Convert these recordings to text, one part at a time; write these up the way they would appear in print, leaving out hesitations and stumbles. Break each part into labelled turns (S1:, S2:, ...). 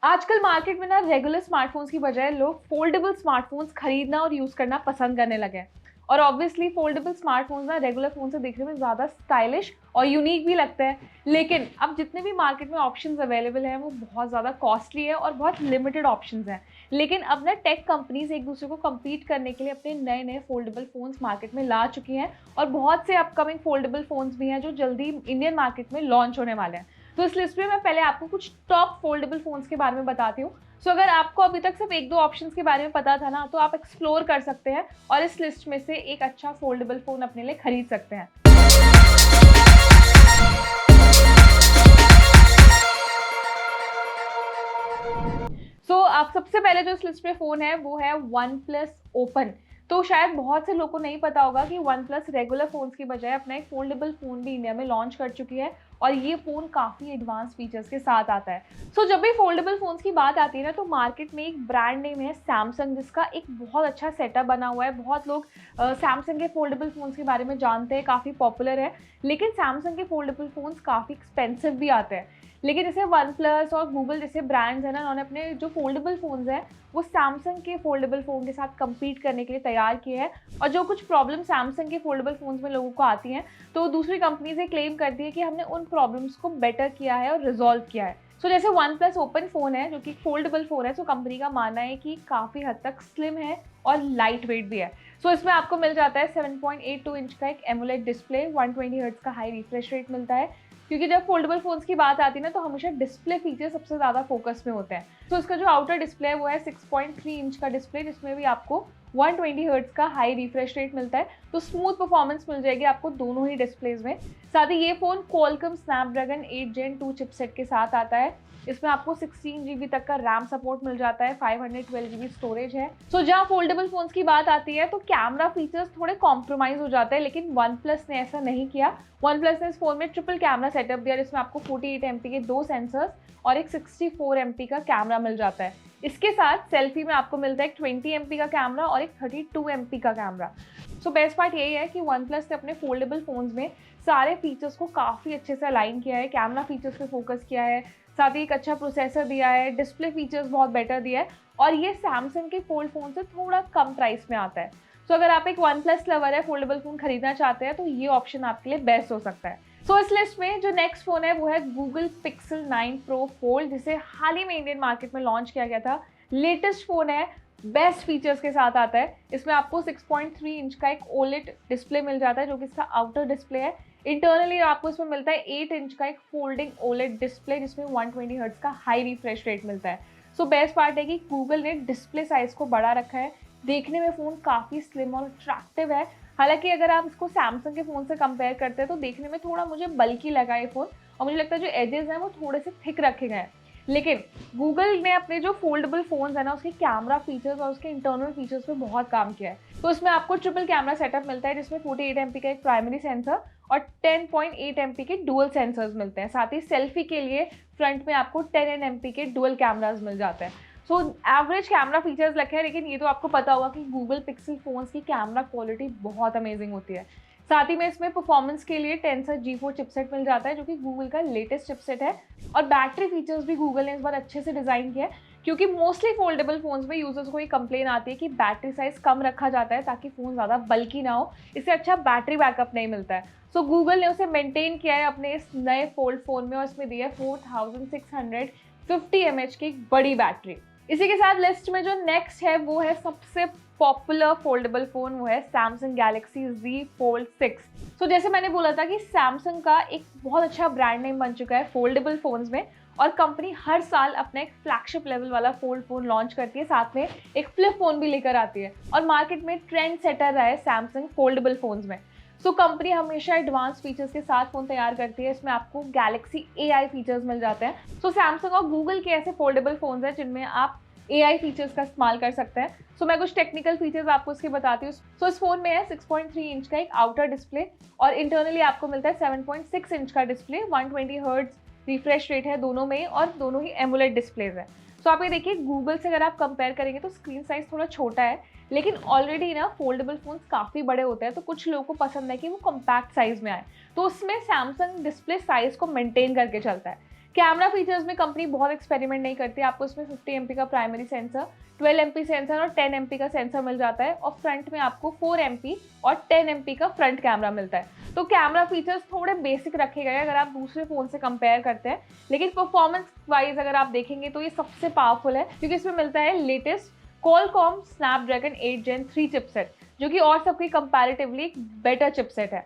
S1: आजकल मार्केट में ना रेगुलर स्मार्टफ़ोन्स की बजाय लोग फ़ोल्डेबल स्मार्टफ़ोन्स खरीदना और यूज़ करना पसंद करने लगे हैं। और ऑब्वियसली फ़ोल्डेबल स्मार्टफ़ोन्स ना रेगुलर फ़ोन से दिखने में ज़्यादा स्टाइलिश और यूनिक भी लगते हैं। लेकिन अब जितने भी मार्केट में ऑप्शंस अवेलेबल हैं, वो बहुत ज़्यादा कॉस्टली है और बहुत लिमिटेड ऑप्शंस हैं। लेकिन अब ना टेक कंपनीज़ एक दूसरे को कम्पीट करने के लिए अपने नए-नए फ़ोल्डेबल फ़ोन्स मार्केट में ला चुकी हैं और बहुत से अपकमिंग फ़ोल्डेबल फ़ोन्स भी हैं, जो जल्दी इंडियन मार्केट में लॉन्च होने वाले हैं। तो इस लिस्ट में मैं पहले आपको कुछ टॉप फोल्डेबल फ़ोन्स के बारे में बताती हूँ। सो अगर आपको अभी तक सिर्फ़ 1-2 ऑप्शंस के बारे में पता था ना, तो आप एक्सप्लोर कर सकते हैं और इस लिस्ट में से एक अच्छा फोल्डेबल फ़ोन अपने लिए खरीद सकते हैं। आप सबसे पहले जो इस लिस्ट में फ़ोन है, वो है वन प्लस ओपन। तो शायद बहुत से लोगों को नहीं पता होगा कि वन प्लस रेगुलर फ़ोन्स की बजाय अपना एक फोल्डेबल फ़ोन भी इंडिया में लॉन्च कर चुकी है और ये फ़ोन काफ़ी एडवांस फीचर्स के साथ आता है। जब भी फोल्डेबल फ़ोन्स की बात आती है ना, तो मार्केट में एक ब्रांड नेम है सैमसंग, जिसका एक बहुत अच्छा सेटअप बना हुआ है। बहुत लोग सैमसंग के फोल्डेबल फ़ोन्स के बारे में जानते हैं, काफ़ी पॉपुलर है। लेकिन सैमसंग के फोल्डेबल फ़ोन्स काफ़ी एक्सपेंसिव भी आते हैं। लेकिन जैसे वन प्लस और गूगल जैसे ब्रांड्स हैं ना, उन्होंने अपने जो फोल्डेबल फ़ोन्स हैं, वो सैमसंग के फोल्डेबल फ़ोन के साथ कम्पीट करने के लिए तैयार किए हैं। और जो कुछ प्रॉब्लम सैमसंग के फोल्डेबल फ़ोन्स में लोगों को आती हैं, तो दूसरी कंपनीज़ ये क्लेम करती है कि हमने उन प्रॉब्लम्स को बेटर किया है और रिज़ॉल्व किया है। जैसे वन प्लस ओपन फ़ोन है, जो कि फोल्डेबल फ़ोन है, कंपनी का मानना है कि काफ़ी हद तक स्लिम है और लाइट वेट भी है। इसमें आपको मिल जाता है 7.82 इंच का एक एमोलेड डिस्प्ले, 120 हर्ट्ज़ का हाई रिफ्रेश रेट मिलता है। क्योंकि जब फोल्डेबल फ़ोन्स की बात आती है ना, तो हमेशा डिस्प्ले फीचर सबसे ज़्यादा फोकस में होते हैं। इसका जो आउटर डिस्प्ले है, वो है 6.3 इंच का डिस्प्ले, जिसमें भी आपको 120 हर्ट्ज़ का हाई रिफ्रेश रेट मिलता है। तो स्मूथ परफॉर्मेंस मिल जाएगी आपको दोनों ही डिस्प्लेज में। साथ ही ये फ़ोन क्वालकॉम स्नैपड्रैगन 8 जेन 2 चिपसेट के साथ आता है। इसमें आपको 16 जीबी तक का रैम सपोर्ट मिल जाता है, 512 जीबी स्टोरेज है। जहाँ फोल्डेबल फ़ोन्स की बात आती है, तो कैमरा फीचर्स थोड़े कॉम्प्रोमाइज़ हो जाते हैं, लेकिन वन प्लस ने ऐसा नहीं किया। वन प्लस ने इस फ़ोन में ट्रिपल कैमरा सेटअप दिया, जिसमें आपको 48 एमपी के 2 सेंसर्स और एक 64 एमपी का कैमरा मिल जाता है। इसके साथ सेल्फी में आपको मिलता है एक 20 एमपी का कैमरा और एक 32 एमपी का कैमरा। बेस्ट पार्ट यही है कि वन प्लस ने अपने फोल्डेबल फ़ोन्स में सारे फीचर्स को काफ़ी अच्छे से अलाइन किया है, कैमरा फीचर्स पे फोकस किया है, साथ ही एक अच्छा प्रोसेसर दिया है, डिस्प्ले फीचर्स बहुत बेटर दिया है और ये सैमसंग के फोल्ड फ़ोन से थोड़ा कम प्राइस में आता है। अगर आप एक वन प्लस लवर है, फोल्डेबल फ़ोन खरीदना चाहते हैं, तो ये ऑप्शन आपके लिए बेस्ट हो सकता है। इस लिस्ट में जो नेक्स्ट फ़ोन है, वो है गूगल पिक्सल 9 प्रो फोल्ड, जिसे हाल ही में इंडियन मार्केट में लॉन्च किया गया था। लेटेस्ट फ़ोन है, बेस्ट फीचर्स के साथ आता है। इसमें आपको 6.3 इंच का एक ओलेड डिस्प्ले मिल जाता है, जो कि इसका आउटर डिस्प्ले है। इंटरनली आपको इसमें मिलता है 8 इंच का एक फोल्डिंग ओलेड डिस्प्ले, जिसमें 120 हर्ट्ज का हाई रिफ्रेश रेट मिलता है। बेस्ट पार्ट है कि गूगल ने डिस्प्ले साइज को बढ़ा रखा है। देखने में फ़ोन काफ़ी स्लिम और अट्रैक्टिव है। हालांकि अगर आप इसको सैमसंग के फ़ोन से कंपेयर करते हैं, तो देखने में थोड़ा मुझे बल्की लगा ये फ़ोन और मुझे लगता है जो एजेस हैं, वो थोड़े से थिक रखे गए हैं। लेकिन गूगल ने अपने जो फोल्डेबल फ़ोन्स है ना, उसके कैमरा फीचर्स और उसके इंटरनल फीचर्स पे बहुत काम किया है। इसमें आपको ट्रिपल कैमरा सेटअप मिलता है, जिसमें 48 एमपी का एक प्राइमरी सेंसर और 10.8 एमपी के डुअल सेंसर्स मिलते हैं। साथ ही सेल्फी के लिए फ्रंट में आपको 10 एमपी के डुअल कैमरास मिल जाते हैं। एवरेज कैमरा फीचर्स रखे हैं, लेकिन ये तो आपको पता होगा कि गूगल पिक्सल फ़ोन्स की कैमरा क्वालिटी बहुत अमेजिंग होती है। साथ ही में इसमें परफॉर्मेंस के लिए टेंसर G4 चिपसेट मिल जाता है, जो कि गूगल का लेटेस्ट चिपसेट है। और बैटरी फीचर्स भी गूगल ने इस बार अच्छे से डिज़ाइन किया है, क्योंकि मोस्टली फोल्डेबल फ़ोन्स में यूजर्स को ये कंप्लेन आती है कि बैटरी साइज़ कम रखा जाता है, ताकि फ़ोन ज़्यादा बल्की ना हो, इससे अच्छा बैटरी बैकअप नहीं मिलता है। गूगल ने उसे मेंटेन किया है अपने इस नए फोल्ड फ़ोन में और इसमें दी है 4650 mAh की एक बड़ी बैटरी। इसी के साथ लिस्ट में जो नेक्स्ट है, वो है सबसे पॉपुलर फोल्डेबल फ़ोन, वो है सैमसंग गैलेक्सी Z Fold 6। जैसे मैंने बोला था कि सैमसंग का एक बहुत अच्छा ब्रांड नेम बन चुका है फोल्डेबल फ़ोन्स में, और कंपनी हर साल अपना एक फ्लैगशिप लेवल वाला फोल्ड फ़ोन लॉन्च करती है, साथ में एक फ्लिप फ़ोन भी लेकर आती है और मार्केट में ट्रेंड सेटर रहा है सैमसंग फोल्डेबल फ़ोन्स में। कंपनी हमेशा एडवांस फीचर्स के साथ फ़ोन तैयार करती है। इसमें आपको गैलेक्सी AI फीचर्स मिल जाते हैं। सैमसंग और गूगल के ऐसे फोल्डेबल फ़ोन्स हैं जिनमें आप AI फीचर्स का इस्तेमाल कर सकते हैं। मैं कुछ टेक्निकल फीचर्स आपको इसके बताती हूँ। इस फ़ोन में है 6.3 इंच का एक आउटर डिस्प्ले और इंटरनली आपको मिलता है 7.6 इंच का डिस्प्ले, 120 हर्ट्ज रिफ्रेश रेट है दोनों में और दोनों ही एमोलेड डिस्प्लेज हैं। आप ये देखिए, गूगल से अगर आप कंपेयर करेंगे तो स्क्रीन साइज थोड़ा छोटा है, लेकिन ऑलरेडी ना फोल्डेबल फ़ोन्स काफ़ी बड़े होते हैं, तो कुछ लोगों को पसंद है कि वो कॉम्पैक्ट साइज़ में आए, तो उसमें सैमसंग डिस्प्ले साइज़ को मेंटेन करके चलता है। कैमरा फीचर्स में कंपनी बहुत एक्सपेरिमेंट नहीं करती, आपको इसमें 50 MP का प्राइमरी सेंसर, 12 MP सेंसर और 10 MP का सेंसर मिल जाता है और फ्रंट में आपको 4 MP और 10 MP का फ्रंट कैमरा मिलता है। तो कैमरा फीचर्स थोड़े बेसिक रखे गए अगर आप दूसरे फ़ोन से कंपेयर करते हैं, लेकिन परफॉर्मेंस वाइज अगर आप देखेंगे तो ये सबसे पावरफुल है क्योंकि इसमें मिलता है latest Qualcomm Snapdragon 8 Gen 3 chipset, जो कि और सबकी कंपैरेटिवली एक बेटर चिपसेट है।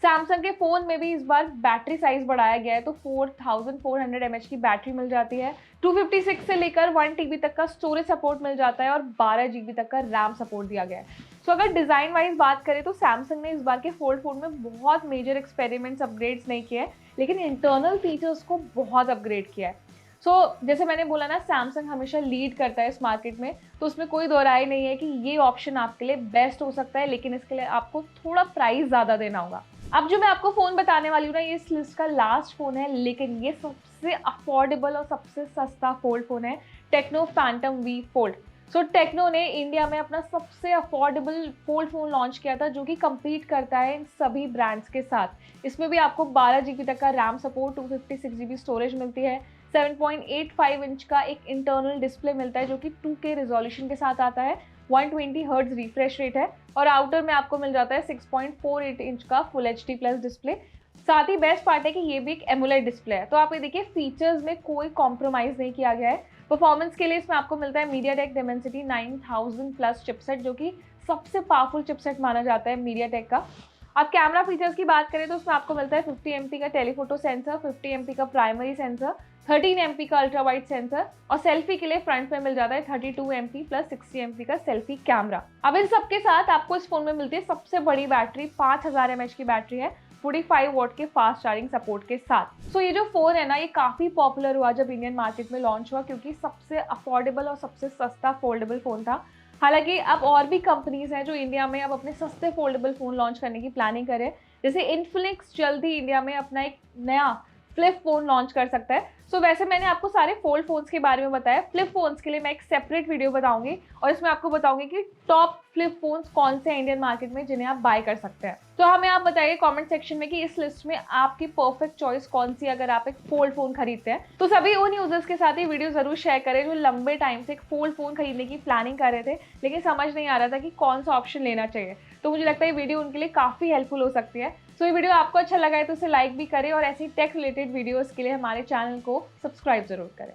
S1: सैमसंग के फ़ोन में भी इस बार बैटरी साइज बढ़ाया गया है, तो 4400 mAh की बैटरी मिल जाती है, 256 से लेकर 1 TB तक का स्टोरेज सपोर्ट मिल जाता है और 12 GB तक का रैम सपोर्ट दिया गया है। सो अगर डिज़ाइन वाइज बात करें तो सैमसंग ने इस बार के फोल्ड फ़ोन में बहुत मेजर एक्सपेरिमेंट्स अपग्रेड्स नहीं किए हैं, लेकिन इंटरनल फीचर्स को बहुत अपग्रेड किया है। जैसे मैंने बोला ना, सैमसंग हमेशा लीड करता है इस मार्केट में, तो उसमें कोई दो राय नहीं है कि ये ऑप्शन आपके लिए बेस्ट हो सकता है, लेकिन इसके लिए आपको थोड़ा प्राइस ज़्यादा देना होगा। अब जो मैं आपको फ़ोन बताने वाली हूँ ना, ये इस लिस्ट का लास्ट फ़ोन है, लेकिन ये सबसे अफोर्डेबल और सबसे सस्ता फोल्ड फ़ोन है, Tecno Phantom V Fold. Tecno ने इंडिया में अपना सबसे अफोर्डेबल फोल्ड फ़ोन लॉन्च किया था, जो कि कम्पीट करता है इन सभी ब्रांड्स के साथ। इसमें भी आपको 12 GB तक का रैम सपोर्ट, 256 GB स्टोरेज मिलती है, 7.85 इंच का एक इंटरनल डिस्प्ले मिलता है जो कि 2K रिजोल्यूशन के साथ आता है, 120 हर्ट्ज रिफ्रेश रेट है और आउटर में आपको मिल जाता है 6.48 इंच का फुल HD प्लस डिस्प्ले। साथ ही बेस्ट पार्ट है कि ये भी एक एमुलेट डिस्प्ले है, तो आप ये देखिए फीचर्स में कोई कॉम्प्रोमाइज़ नहीं किया गया है। परफॉर्मेंस के लिए इसमें आपको मिलता है MediaTek Dimensity 9000 प्लस चिपसेट, जो कि सबसे पावरफुल चिपसेट माना जाता है MediaTek का। अब कैमरा फीचर्स की बात करें तो उसमें आपको मिलता है 50 MP का टेलीफोटो सेंसर, 50 MP का प्राइमरी सेंसर, 13 MP का अल्ट्रा वाइड सेंसर और सेल्फी के लिए फ्रंट में मिल जाता है 32 MP प्लस 60 MP का सेल्फी कैमरा। अब इन सबके साथ आपको इस फोन में मिलती है सबसे बड़ी बैटरी, 5000 mAh की बैटरी है, 45 वॉट के फास्ट चार्जिंग सपोर्ट के साथ। ये जो फोन है ना, ये काफ़ी पॉपुलर हुआ जब इंडियन मार्केट में लॉन्च हुआ, क्योंकि सबसे अफोर्डेबल और सबसे सस्ता फोल्डेबल फ़ोन था। हालांकि अब और भी कंपनीज हैं जो इंडिया में अब अपने सस्ते फोल्डेबल फ़ोन लॉन्च करने की प्लानिंग करें, जैसे इन्फिनिक्स जल्द ही इंडिया में अपना एक नया फ्लिप फ़ोन लॉन्च कर सकता है। वैसे मैंने आपको सारे फोल्ड फ़ोन्स के बारे में बताया, फ्लिप फ़ोन्स के लिए मैं एक सेपरेट वीडियो बताऊंगी और इसमें आपको बताऊंगी कि टॉप फ्लिप फ़ोन्स कौन से हैं इंडियन मार्केट में जिन्हें आप बाय कर सकते हैं। तो हमें आप बताइए कमेंट सेक्शन में कि इस लिस्ट में आपकी परफेक्ट चॉइस कौन सी अगर आप एक फोल्ड फ़ोन खरीदते हैं। तो सभी उन यूजर्स के साथ ये वीडियो जरूर शेयर करें जो लंबे टाइम से एक फोल्ड फ़ोन खरीदने की प्लानिंग कर रहे थे, लेकिन समझ नहीं आ रहा था कि कौन सा ऑप्शन लेना चाहिए। तो मुझे लगता है ये वीडियो उनके लिए काफ़ी हेल्पफुल हो सकती है। ये वीडियो आपको अच्छा लगा है तो उसे लाइक भी करें और ऐसी टेक रिलेटेड वीडियोस के लिए हमारे चैनल को सब्सक्राइब जरूर करें।